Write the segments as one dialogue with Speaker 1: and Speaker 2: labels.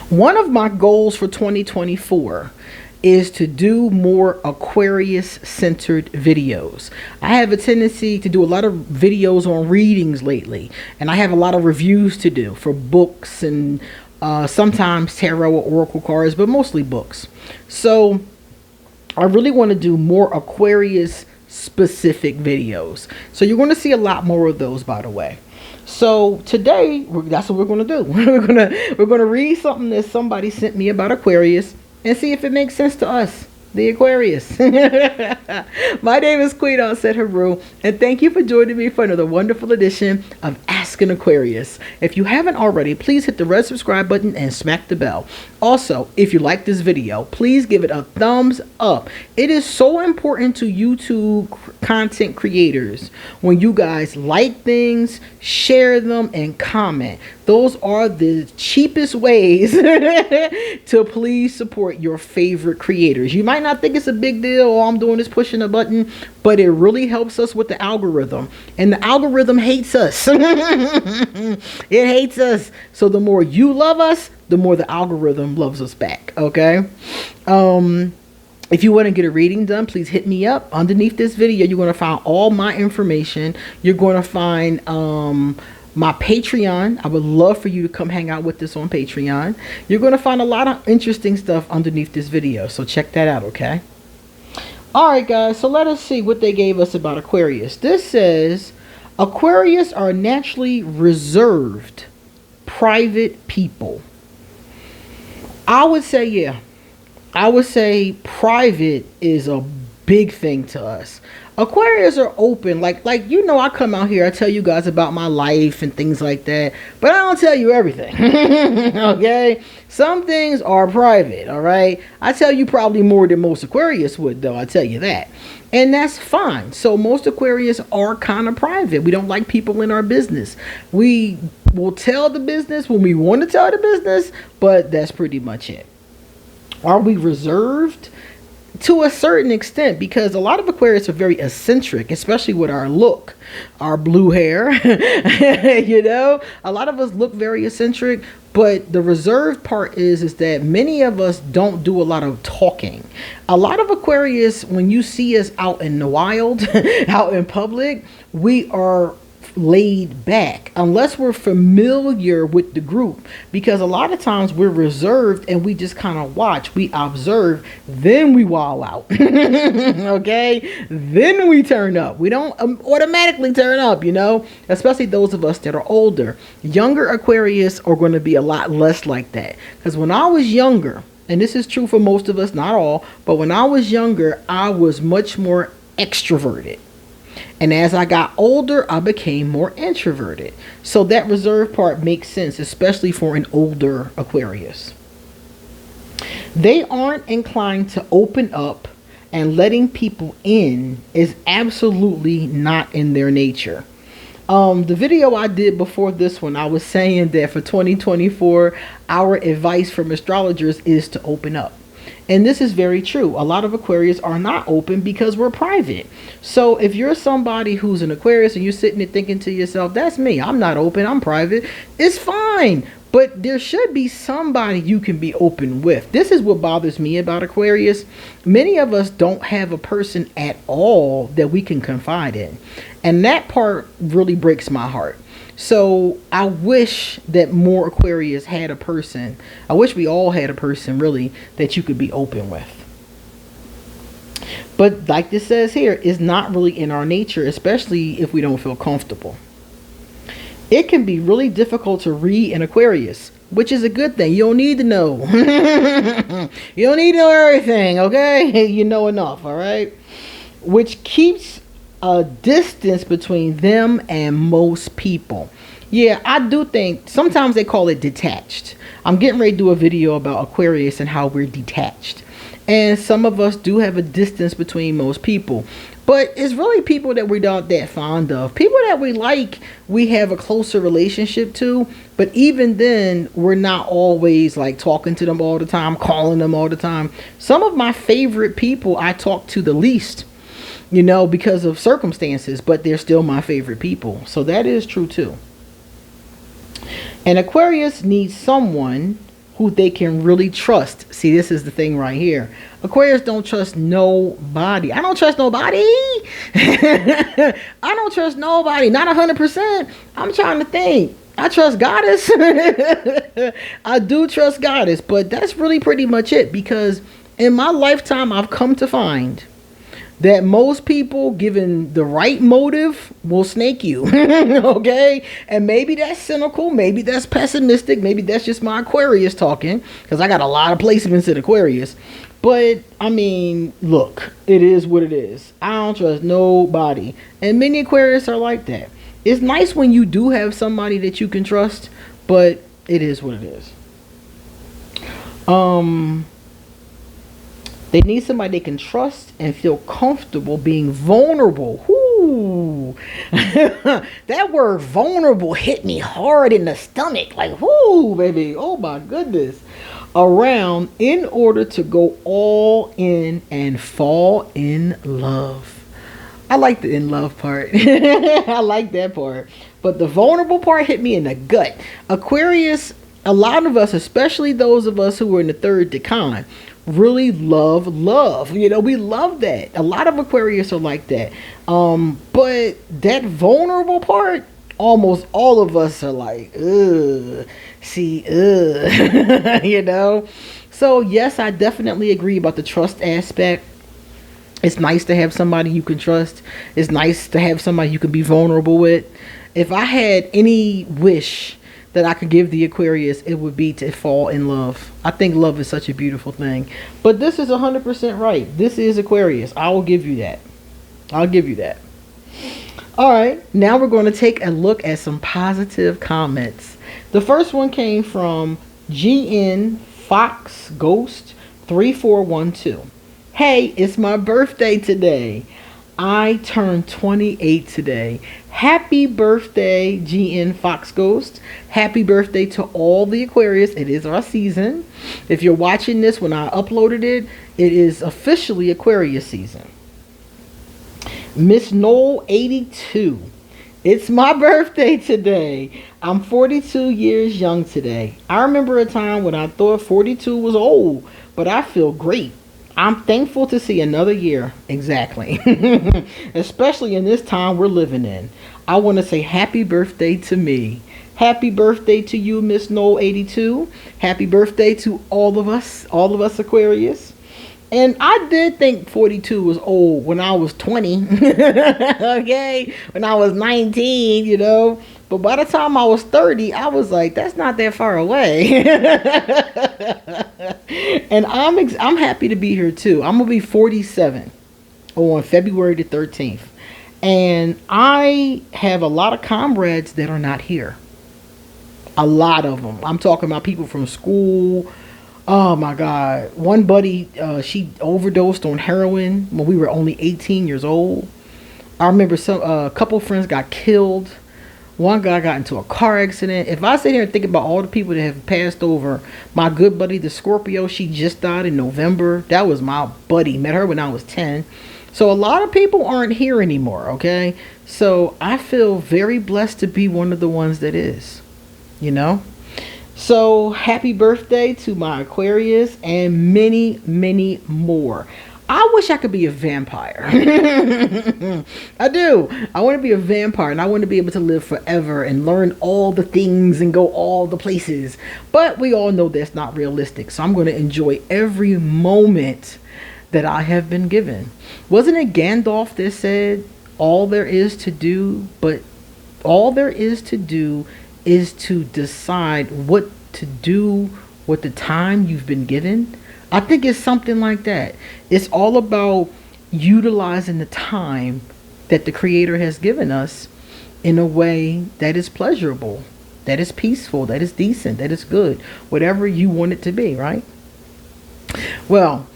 Speaker 1: One of my goals for 2024 is to do more Aquarius centered videos. I have a tendency to do a lot of videos on readings lately, and I have a lot of reviews to do for books and sometimes tarot or oracle cards, but mostly books. So I really want to do more Aquarius specific videos. So you're going to see a lot more of those, by the way. So today, that's what we're going to do. We're going to read something that somebody sent me about Aquarius and see if it makes sense to us, the Aquarius. My name is QueenAusetHeru, and thank you for joining me for another wonderful edition of Ask an Aquarius. If you haven't already, please hit the red subscribe button and smack the bell. Also, if you like this video, please give it a thumbs up. It is so important to YouTube content creators when you guys like things, share them, and comment. Those are the cheapest ways to please support your favorite creators. You might not think it's a big deal, all I'm doing is pushing a button, but it really helps us with the algorithm. And the algorithm hates us. It hates us. So the more you love us, the more the algorithm loves us back. Okay? If you want to get a reading done, please hit me up. Underneath this video, you're going to find all my information. You're going to find my Patreon. I would love for you to come hang out with us on Patreon. You're going to find a lot of interesting stuff underneath this video, so check that out, okay? Alright guys, so let us see what they gave us about Aquarius. This says, Aquarius are naturally reserved, private people. I would say, yeah. I would say private is a big thing to us. Aquarius are open, like you know, I come out here, I tell you guys about my life and things like that, but I don't tell you everything. Okay, some things are private. All right, I tell you probably more than most Aquarius would, though, I tell you that, and that's fine. So most Aquarius are kind of private. We don't like people in our business. We will tell the business when we want to tell the business, but that's pretty much it. Are we reserved? To a certain extent, because a lot of Aquarius are very eccentric, especially with our look, our blue hair. You know, a lot of us look very eccentric, but the reserved part is that many of us don't do a lot of talking. A lot of Aquarius, when you see us out in the wild, out in public, we are laid back unless we're familiar with the group, because a lot of times we're reserved and we just kind of watch, we observe, then we wall out. Okay, then we turn up. We don't automatically turn up, you know, especially those of us that are older. Younger Aquarius are going to be a lot less like that, because when I was younger, and this is true for most of us, not all, but when I was younger, I was much more extroverted. And as I got older, I became more introverted. So that reserved part makes sense, especially for an older Aquarius. They aren't inclined to open up, and letting people in is absolutely not in their nature. The video I did before this one, I was saying that for 2024, our advice from astrologers is to open up. And this is very true. A lot of Aquarius are not open because we're private. So if you're somebody who's an Aquarius and you're sitting there thinking to yourself, that's me, I'm not open, I'm private, it's fine. But there should be somebody you can be open with. This is what bothers me about Aquarius. Many of us don't have a person at all that we can confide in. And that part really breaks my heart. So I wish that more Aquarius had a person. I wish we all had a person, really, that you could be open with. But like this says here, it's not really in our nature, especially if we don't feel comfortable. It can be really difficult to read an Aquarius, which is a good thing. You don't need to know. You don't need to know everything, okay? You know enough, all right? Which keeps a distance between them and most people. Yeah, I do think sometimes they call it detached. I'm getting ready to do a video about Aquarius and how we're detached. And some of us do have a distance between most people. But it's really people that we're not that fond of. People that we like, we have a closer relationship to. But even then, we're not always like talking to them all the time, calling them all the time. Some of my favorite people I talk to the least, you know, because of circumstances. But they're still my favorite people. So that is true too. An Aquarius needs someone who they can really trust. See, this is the thing right here. Aquarius don't trust nobody. I don't trust nobody. I don't trust nobody. Not 100%. I'm trying to think. I trust Goddess. I do trust Goddess, but that's really pretty much it, because in my lifetime, I've come to find that most people, given the right motive, will snake you. Okay? And maybe that's cynical. Maybe that's pessimistic. Maybe that's just my Aquarius talking, because I got a lot of placements in Aquarius. But, I mean, look, it is what it is. I don't trust nobody. And many Aquarius are like that. It's nice when you do have somebody that you can trust, but it is what it is. They need somebody they can trust and feel comfortable being vulnerable. Whoo! That word vulnerable hit me hard in the stomach. Like, whoo, baby. Oh my goodness. Around in order to go all in and fall in love. I like the in love part. I like that part. But the vulnerable part hit me in the gut. Aquarius, a lot of us, especially those of us who were in the third decan, really love. You know, we love that. A lot of Aquarius are like that. But that vulnerable part, almost all of us are like, ugh. See, ugh. You know? So, yes, I definitely agree about the trust aspect. It's nice to have somebody you can trust. It's nice to have somebody you can be vulnerable with. If I had any wish that I could give the Aquarius, it would be to fall in love. I think love is such a beautiful thing. But this is 100% right. This is Aquarius. I will give you that. I'll give you that. All right. Now we're going to take a look at some positive comments. The first one came from GN Fox Ghost 3412. Hey, it's my birthday today. I turned 28 today. Happy birthday, GN Fox Ghost. Happy birthday to all the Aquarius. It is our season. If you're watching this when I uploaded it, it is officially Aquarius season. Miss Noel 82. It's my birthday today. I'm 42 years young today. I remember a time when I thought 42 was old, but I feel great. I'm thankful to see another year. Exactly. Especially in this time we're living in. I want to say happy birthday to me. Happy birthday to you, Miss Noel 82. Happy birthday to all of us Aquarius. And I did think 42 was old when I was 20. Okay? When I was 19, you know. But by the time I was 30, I was like, that's not that far away. And I'm happy to be here too. I'm going to be 47 on February the 13th. And I have a lot of comrades that are not here. A lot of them. I'm talking about people from school. Oh my God. One buddy, she overdosed on heroin when we were only 18 years old. I remember a couple friends got killed. One guy got into a car accident. If I sit here and think about all the people that have passed over, my good buddy, the Scorpio, she just died in November. That was my buddy. Met her when I was 10. So a lot of people aren't here anymore, okay? So I feel very blessed to be one of the ones that is, you know? So happy birthday to my Aquarius and many, many more. I wish I could be a vampire. I do. I want to be a vampire, and I want to be able to live forever and learn all the things and go all the places. But we all know that's not realistic. So I'm going to enjoy every moment that I have been given. Wasn't it Gandalf that said, all there is to do is to decide what to do with the time you've been given? I think it's something like that. It's all about utilizing the time that the Creator has given us in a way that is pleasurable, that is peaceful, that is decent, that is good, whatever you want it to be, right? Well,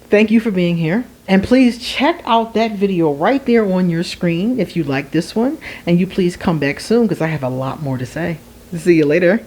Speaker 1: thank you for being here. And please check out that video right there on your screen if you like this one. And you please come back soon because I have a lot more to say. See you later.